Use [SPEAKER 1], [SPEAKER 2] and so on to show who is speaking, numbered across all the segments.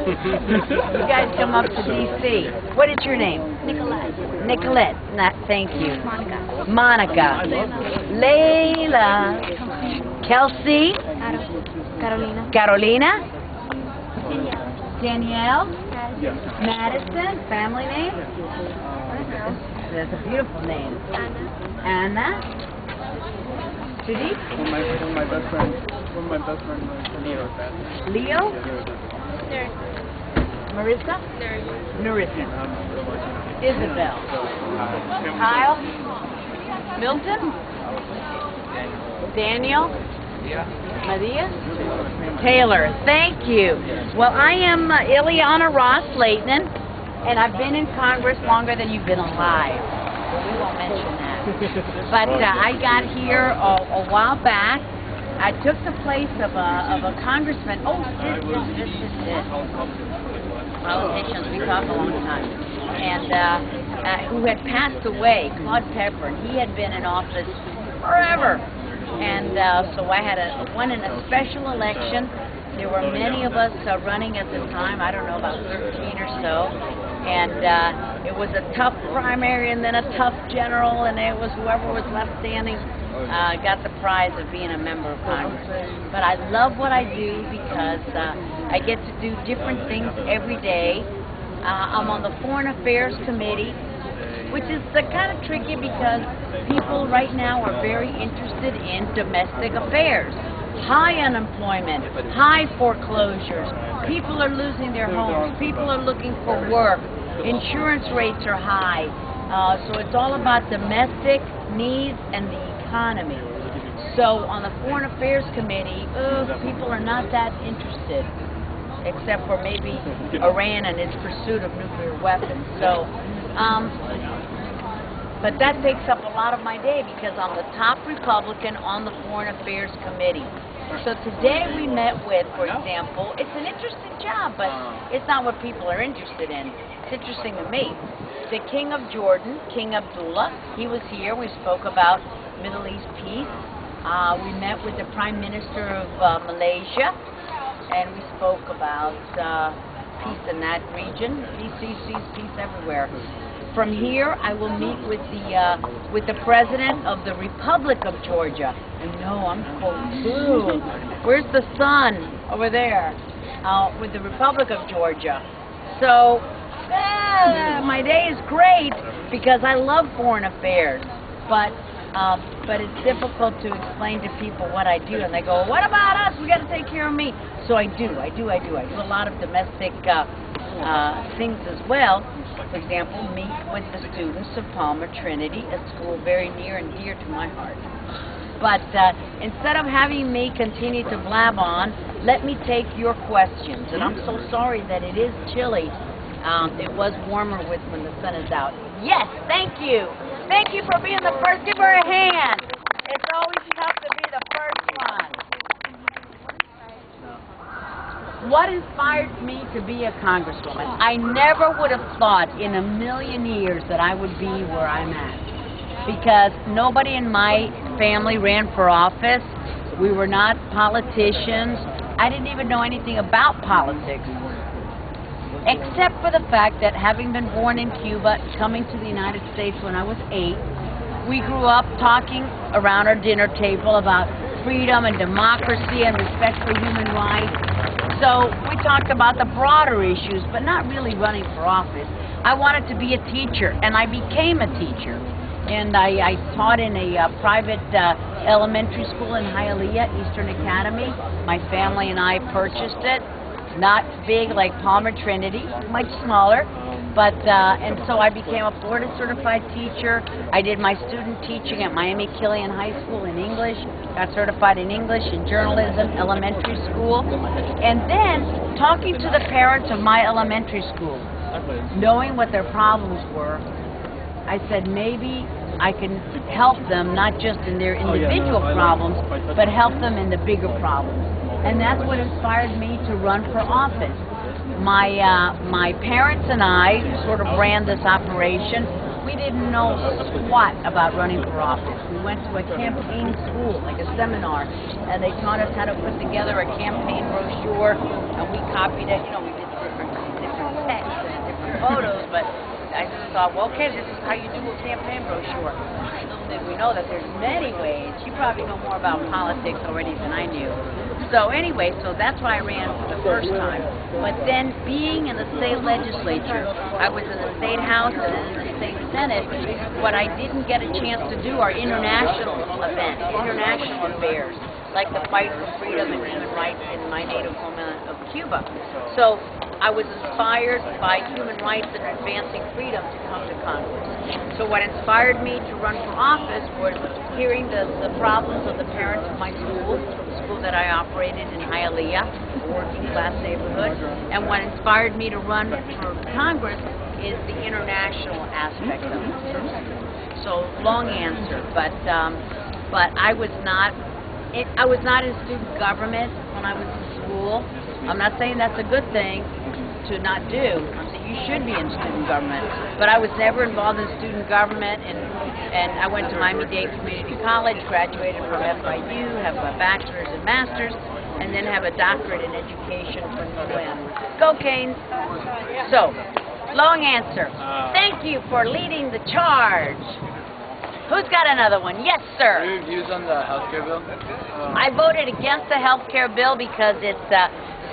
[SPEAKER 1] You guys come up to D.C. What is your name?
[SPEAKER 2] Nicolette.
[SPEAKER 1] Nicolette. Thank you.
[SPEAKER 2] Monica.
[SPEAKER 1] Monica. Layla. Kelsey.
[SPEAKER 2] Carolina.
[SPEAKER 1] Carolina.
[SPEAKER 2] Danielle.
[SPEAKER 1] Danielle. Madison. Family name? That's a beautiful name.
[SPEAKER 2] Anna.
[SPEAKER 1] Anna. Judy?
[SPEAKER 3] One of my best friends. Leo.
[SPEAKER 1] Leo? Marissa? Narissa. Isabel. Kyle? Milton? Daniel? Maria? Taylor. Thank you. Well, I am Ileana Ross-Leighton, and I've been in Congress longer than you've been alive. We won't mention that. But I got here a while back. I took the place of a congressman. Oh, this. Politicians, we talk a long time. And who had passed away, Claude Pepper, and he had been in office forever. And so I had won in a special election. There were many of us running at the time, I don't know, about 13 or so. And it was a tough primary and then a tough general, and it was whoever was left standing got the prize of being a member of Congress. But I love what I do because I get to do different things every day. I'm on the Foreign Affairs Committee, which is kind of tricky because people right now are very interested in domestic affairs. High unemployment, high foreclosures, people are losing their homes, people are looking for work, insurance rates are high, so it's all about domestic needs and the economy. So on the Foreign Affairs Committee, people are not that interested, except for maybe Iran and its pursuit of nuclear weapons. So, but that takes up a lot of my day because I'm the top Republican on the Foreign Affairs Committee. So today we met with, for example, it's an interesting job, but it's not what people are interested in. It's interesting to me. The King of Jordan, King Abdullah, he was here. We spoke about Middle East peace. We met with the Prime Minister of Malaysia, and we spoke about peace in that region. PCC's peace everywhere. From here, I will meet with the President of the Republic of Georgia. And no, I'm cold too. Where's the sun? Over there. With the Republic of Georgia. So, my day is great because I love foreign affairs. But it's difficult to explain to people what I do, and they go, "What about us? We got to take care of me." So I do a lot of domestic things as well. For example, meet with the students of Palmer Trinity, a school very near and dear to my heart. But instead of having me continue to blab on, let me take your questions. And I'm so sorry that it is chilly. It was warmer when the sun is out. Yes, thank you. Thank you for being the first. Give her a hand. It's always tough to be the first one. What inspired me to be a congresswoman? I never would have thought in a million years that I would be where I'm at. Because nobody in my family ran for office. We were not politicians. I didn't even know anything about politics. Except for the fact that having been born in Cuba, coming to the United States when I was 8, we grew up talking around our dinner table about freedom and democracy and respect for human rights. So we talked about the broader issues, but not really running for office. I wanted to be a teacher, and I became a teacher. And I taught in a private elementary school in Hialeah, Eastern Academy. My family and I purchased it. Not big like Palmer Trinity, much smaller. But and so I became a Florida certified teacher. I did my student teaching at Miami Killian High School in English. Got certified in English and journalism, elementary school. And then talking to the parents of my elementary school, knowing what their problems were, I said maybe I can help them not just in their individual problems, but help them in the bigger problems. And that's what inspired me to run for office. My parents and I sort of ran this operation. we didn't know squat about running for office. We went to a campaign school, like a seminar, and they taught us how to put together a campaign brochure, and we copied it. You know, we did different text and different photos, but I just thought, well, okay, this is how you do a campaign brochure. Little did we know that there's many ways. You probably know more about politics already than I knew. So anyway, so that's why I ran for the first time. But then being in the state legislature, I was in the state house and then in the state senate. What I didn't get a chance to do are international events, international affairs, like the fight for freedom and human rights in my native homeland of Cuba. So I was inspired by human rights and advancing freedom to come to Congress. So what inspired me to run for office was hearing the problems of the parents of my school, the school that I operated in Ileana, a working class neighborhood. And what inspired me to run for Congress is the international aspect of it. So long answer, but I was not in student government when I was in school. I'm not saying that's a good thing to not do. I'm saying you should be in student government. But I was never involved in student government, and I went to Miami-Dade Community College, graduated from FIU, have a bachelor's and master's, and then have a doctorate in education from UM. Go Canes! So, long answer. Thank you for leading the charge. Who's got another one? Yes, sir.
[SPEAKER 3] Your views on the healthcare bill?
[SPEAKER 1] I voted against the healthcare bill because it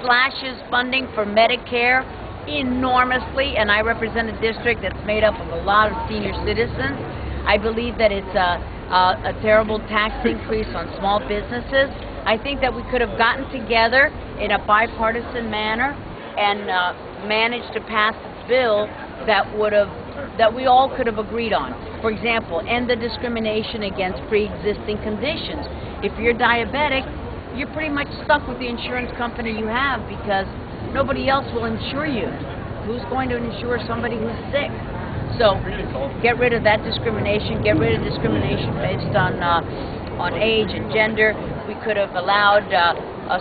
[SPEAKER 1] slashes funding for Medicare enormously, and I represent a district that's made up of a lot of senior citizens. I believe that it's a terrible tax increase on small businesses. I think that we could have gotten together in a bipartisan manner and managed to pass a bill that we all could have agreed on. For example, end the discrimination against pre-existing conditions. If you're diabetic, you're pretty much stuck with the insurance company you have because nobody else will insure you. Who's going to insure somebody who's sick? So get rid of that discrimination. Get rid of discrimination based on age and gender. We could have allowed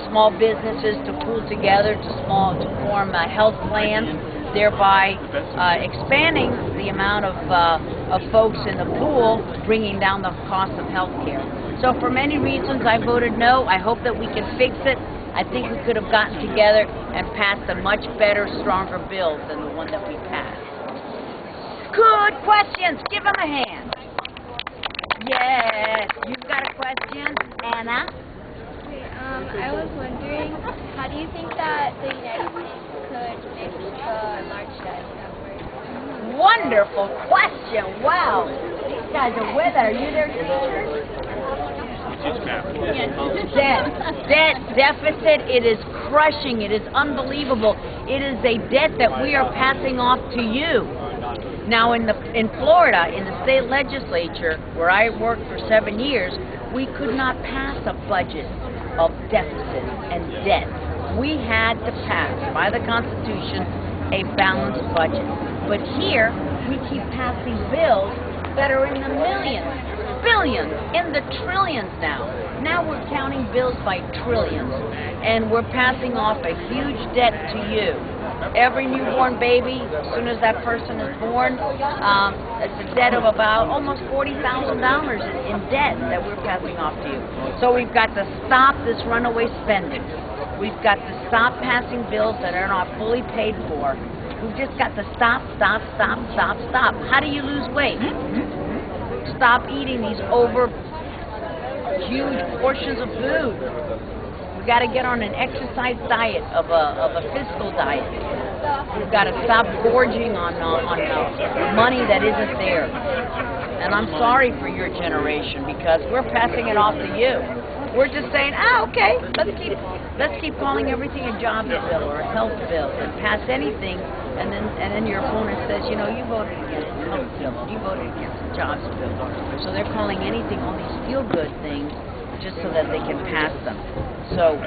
[SPEAKER 1] small businesses to pool together to form health plans, thereby expanding the amount of folks in the pool, bringing down the cost of health care. So for many reasons I voted no. I hope that we can fix it. I think we could have gotten together and passed a much better, stronger bill than the one that we passed. Good questions. Give them a hand. Yes. You've got a question, Anna?
[SPEAKER 4] I was wondering, how do you think that the United States could fix the large debt number?
[SPEAKER 1] Wonderful question. Wow. These guys are with it. Are you their teachers? Debt deficit, it is crushing. It is unbelievable. It is a debt that we are passing off to you. Now in Florida, in the state legislature, where I worked for 7 years, we could not pass a budget of deficit and debt. We had to pass, by the Constitution, a balanced budget. But here, we keep passing bills that are in the millions, billions, in the trillions now. Now we're counting bills by trillions, and we're passing off a huge debt to you. Every newborn baby, as soon as that person is born, it's a debt of about almost $40,000 in debt that we're passing off to you. So we've got to stop this runaway spending. We've got to stop passing bills that are not fully paid for. We've just got to stop. How do you lose weight? Stop eating these huge portions of food. We've got to get on an exercise diet of a fiscal diet. We've got to stop gorging on money that isn't there. And I'm sorry for your generation because we're passing it off to you. We're just saying, okay, let's keep calling everything a jobs bill or a health bill and pass anything, and then your opponent says, you know, you voted against the health bill, you voted against the jobs bill. So they're calling anything all these feel-good things just so that they can pass them. So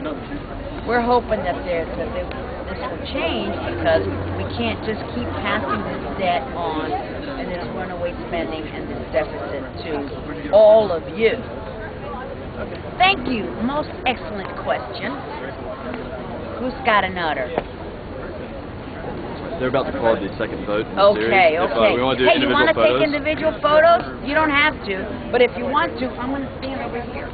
[SPEAKER 1] we're hoping that this will change because we can't just keep passing this debt on and this runaway spending and this deficit to all of you. Thank you. Most excellent question. Who's got another?
[SPEAKER 5] They're about to call the second vote in the
[SPEAKER 1] Okay,
[SPEAKER 5] series.
[SPEAKER 1] okay.
[SPEAKER 5] If we want to do
[SPEAKER 1] Hey, you
[SPEAKER 5] individual
[SPEAKER 1] want to take
[SPEAKER 5] photos.
[SPEAKER 1] individual photos? You don't have to, but if you want to, I'm going to stand over here.